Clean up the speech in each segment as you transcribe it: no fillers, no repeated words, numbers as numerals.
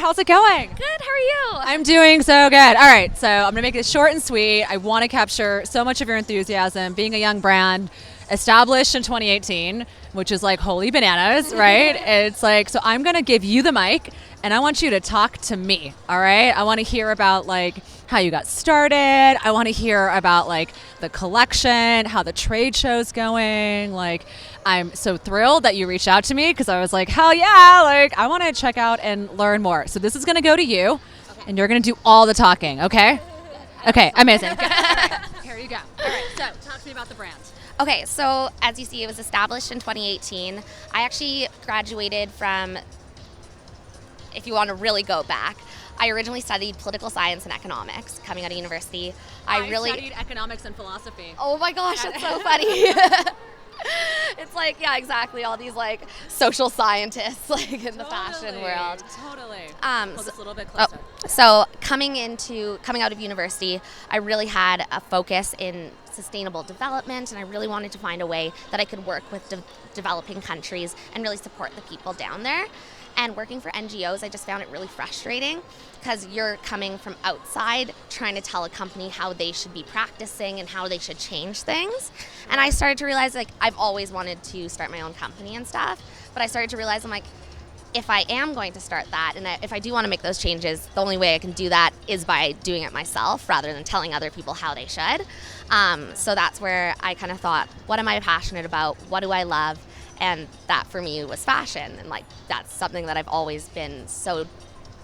how's it going? Good, how are you? I'm doing so good. All right, so I'm gonna make this short and sweet. I want to capture so much of your enthusiasm, being a young brand, established in 2018, which is like holy bananas, right? It's like, so I'm gonna give you the mic, and I want you to talk to me, all right? I want to hear about like how you got started. I want to hear about like the collection, how the trade show's going. Like, I'm so thrilled that you reached out to me because I was like, hell yeah, like I want to check out and learn more. So this is going to go to you, and you're going to do all the talking, okay? Okay, amazing. Good. All right, here you go. All right, so talk to me about the brand. Okay, so as you see, it was established in 2018. I actually graduated from, if you want to really go back, I originally studied political science and economics coming out of university. I studied economics and philosophy. Oh my gosh, that's so funny. It's like, yeah, exactly. All these like social scientists like in the fashion world. Totally. Pull this a little bit Oh, closer. so coming out of university, I really had a focus in sustainable development, and I really wanted to find a way that I could work with developing countries and really support the people down there. And working for NGOs, I just found it really frustrating because you're coming from outside trying to tell a company how they should be practicing and how they should change things. And I started to realize, like, I've always wanted to start my own company and stuff, but I started to realize, I'm like, if I am going to start that, and if I do want to make those changes, the only way I can do that is by doing it myself rather than telling other people how they should. So that's where I kind of thought, what am I passionate about? What do I love? And that for me was fashion, and like that's something that I've always been so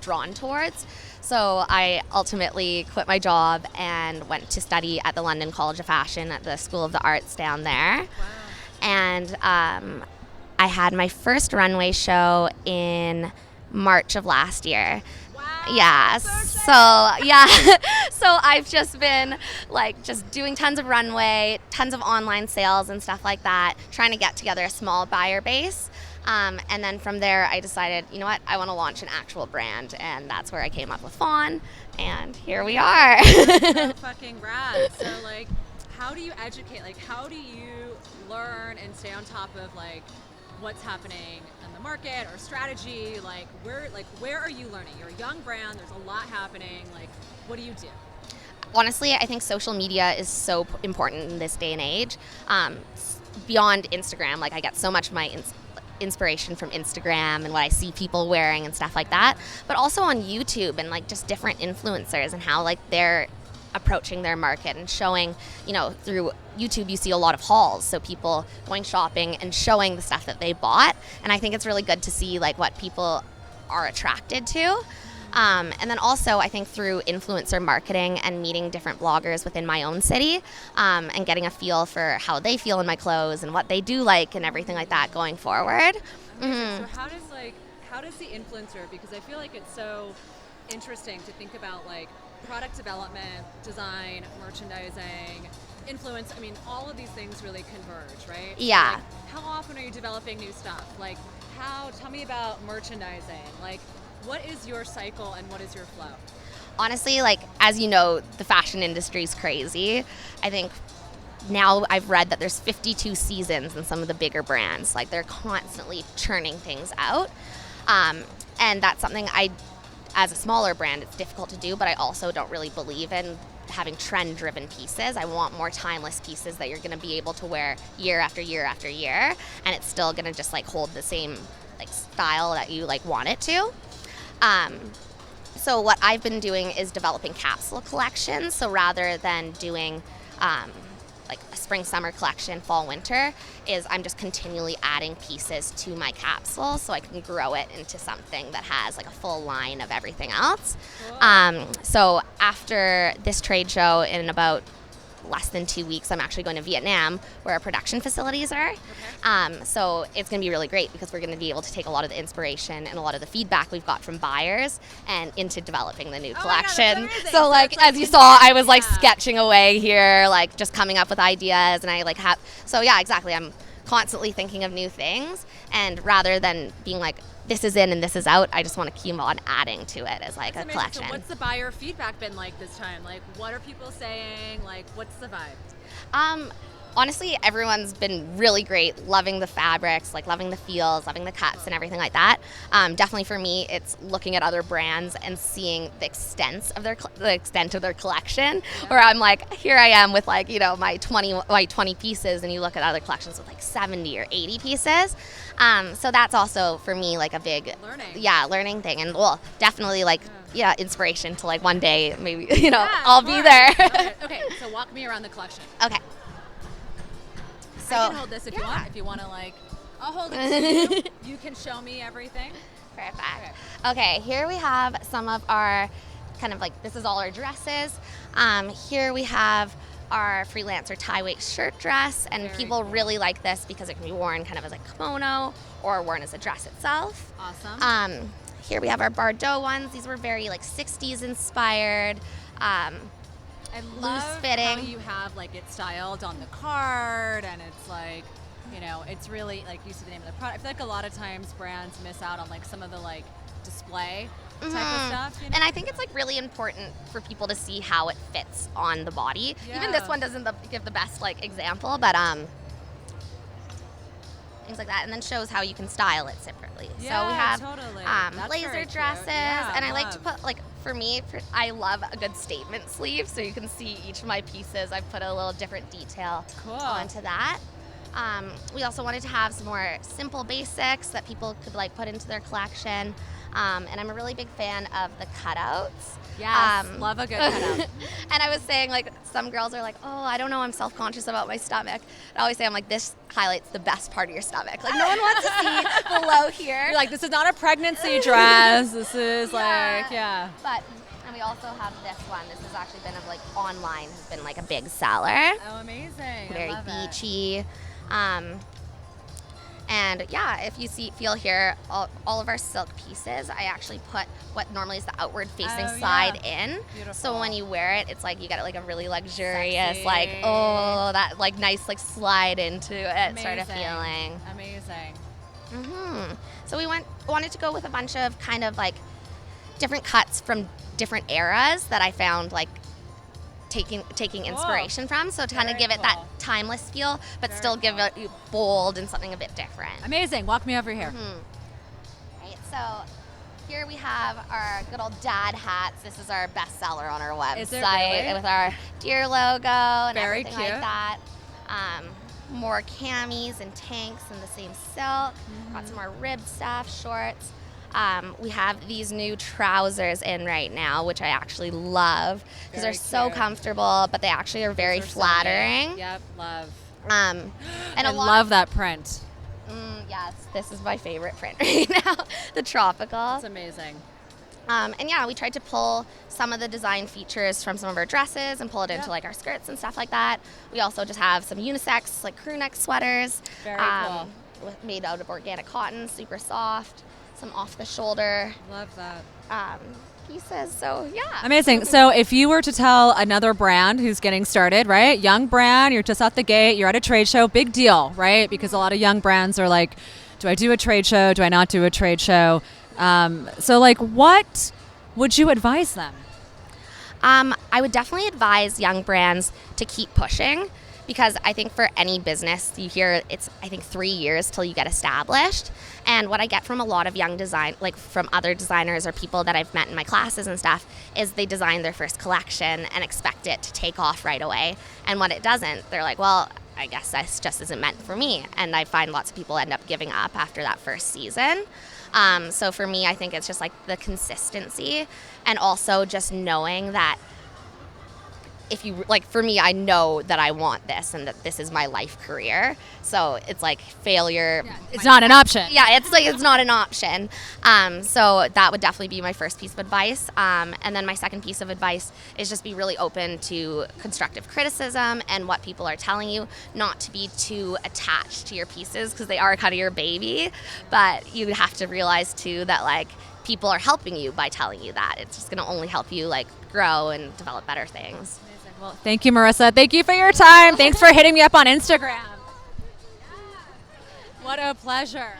drawn towards. So I ultimately quit my job and went to study at the London College of Fashion at the School of the Arts down there. Wow. And I had my first runway show in March of last year. Yeah, so yeah, so I've just been like just doing tons of runway, tons of online sales and stuff like that, trying to get together a small buyer base. And then from there, I decided, you know what, I want to launch an actual brand, and that's where I came up with FAUN, and here we are. That's so fucking rad. So like, how do you educate? Like, how do you learn and stay on top of like what's happening in the market or strategy? Like where are you learning? You're a young brand, there's a lot happening. Like, what do you do? Honestly, I think social media is so important in this day and age. Beyond Instagram, like I get so much of my inspiration from Instagram and what I see people wearing and stuff like that, but also on YouTube and like just different influencers and how like they're approaching their market and showing, you know, through YouTube you see a lot of hauls, so people going shopping and showing the stuff that they bought, and I think it's really good to see like what people are attracted to. And then also I think through influencer marketing and meeting different bloggers within my own city, and getting a feel for how they feel in my clothes and what they do like and everything like that going forward. So how does the influencer, because I feel like it's so interesting to think about like product development, design, merchandising, influence. I mean, all of these things really converge, right? Yeah. So, like, how often are you developing new stuff? Like, tell me about merchandising. Like, what is your cycle and what is your flow? Honestly, like, as you know, the fashion industry is crazy. I think now I've read that there's 52 seasons in some of the bigger brands. Like, they're constantly churning things out. And that's something as a smaller brand, it's difficult to do, but I also don't really believe in having trend-driven pieces. I want more timeless pieces that you're going to be able to wear year after year after year, and it's still going to just like hold the same like style that you like want it to. So what I've been doing is developing capsule collections. So rather than doing like a spring summer collection, fall winter, is I'm just continually adding pieces to my capsule so I can grow it into something that has like a full line of everything else. Cool. So after this trade show in about less than 2 weeks, I'm actually going to Vietnam where our production facilities are. Okay. So it's going to be really great because we're going to be able to take a lot of the inspiration and a lot of the feedback we've got from buyers and into developing the new collection. So like as you saw, I was like sketching away here, like just coming up with ideas, and I like have, so yeah, exactly. I'm constantly thinking of new things, and rather than being like, this is in and this is out, I just want to keep on adding to it as like a collection. So what's the buyer feedback been like this time? Like, what are people saying? Like, what's the vibe? Honestly, everyone's been really great, loving the fabrics, like loving the feels, loving the cuts and everything like that. Definitely for me, it's looking at other brands and seeing the extent of their collection. Where I'm like, here I am with like, you know, my 20 pieces, and you look at other collections with like 70 or 80 pieces. So that's also for me like a big learning thing, and well, definitely like inspiration to like one day maybe I'll be there. Okay, so walk me around the collection. Okay. So I can hold this if you want. If you want to, like, I'll hold it to you. You can show me everything. Perfect. Okay, here we have some of our kind of like, this is all our dresses. Here we have our freelancer tie-waist shirt dress, and people really like this because it can be worn kind of as a kimono or worn as a dress itself. Awesome. Here we have our Bordeaux ones. These were very like 60s inspired. I love fitting. how you have like it styled on the card, and it's like, you know, it's really like you see the name of the product. I feel like a lot of times brands miss out on like some of the like display type of stuff. You know? And I think it's like really important for people to see how it fits on the body. Yeah. Even this one doesn't give the best like example, but things like that, and then shows how you can style it separately. Yeah, so we have totally. blazer dresses, and I like to put like, for me, I love a good statement sleeve, so you can see each of my pieces. I put a little different detail onto that. We also wanted to have some more simple basics that people could like put into their collection, and I'm a really big fan of the cutouts. Yes, love a good cutout. And I was saying, like, some girls are like, oh, I don't know, I'm self-conscious about my stomach. I always say, I'm like, this highlights the best part of your stomach. Like, no one wants to see below here. You're like, this is not a pregnancy dress. This is like, But, and we also have this one. This has actually been online, has been like a big seller. Oh, amazing. Very I love beachy. And yeah, if you feel here, all of our silk pieces, I actually put what normally is the outward facing side in. Beautiful. So when you wear it, it's like you get like a really luxurious, Sexy. like, oh, that like nice like slide into it sort of feeling. Amazing. So we wanted to go with a bunch of kind of like different cuts from different eras that I found like taking inspiration from, so to kind of give it that timeless feel, but still give it bold and something a bit different. Amazing. Walk me over here. Right, so here we have our good old dad hats. This is our bestseller on our website. Is it really? With our deer logo and Very everything cute. like that. More camis and tanks in the same silk. Got some more ribbed stuff, shorts. We have these new trousers in right now, which I actually love because they're so comfortable, but they actually are very flattering. Yep, love. And I love that print. Yes, this is my favorite print right now, the tropical. It's amazing. And yeah, we tried to pull some of the design features from some of our dresses and pull it into like our skirts and stuff like that. We also just have some unisex like crew neck sweaters. Very cool. Made out of organic cotton, super soft. Some off the shoulder Love that. pieces. So yeah. Amazing. So if you were to tell another brand who's getting started, right? Young brand, you're just out the gate, you're at a trade show, big deal, right? Because a lot of young brands are like, do I do a trade show? Do I not do a trade show? So like, what would you advise them? I would definitely advise young brands to keep pushing, because I think for any business, you hear it's, I think, 3 years till you get established. And what I get from a lot of young from other designers or people that I've met in my classes and stuff, is they design their first collection and expect it to take off right away. And when it doesn't, they're like, well, I guess this just isn't meant for me. And I find lots of people end up giving up after that first season. So for me, I think it's just like the consistency, and also just knowing that if you, like, for me, I know that I want this and that this is my life career. So it's like failure. Yeah, it's not an option. Yeah, it's like, it's not an option. So that would definitely be my first piece of advice. And then my second piece of advice is just be really open to constructive criticism and what people are telling you, not to be too attached to your pieces because they are kind of your baby. But you have to realize too that like people are helping you by telling you that. It's just going to only help you like grow and develop better things. Well, thank you, Marisa. Thank you for your time. Thanks for hitting me up on Instagram. What a pleasure.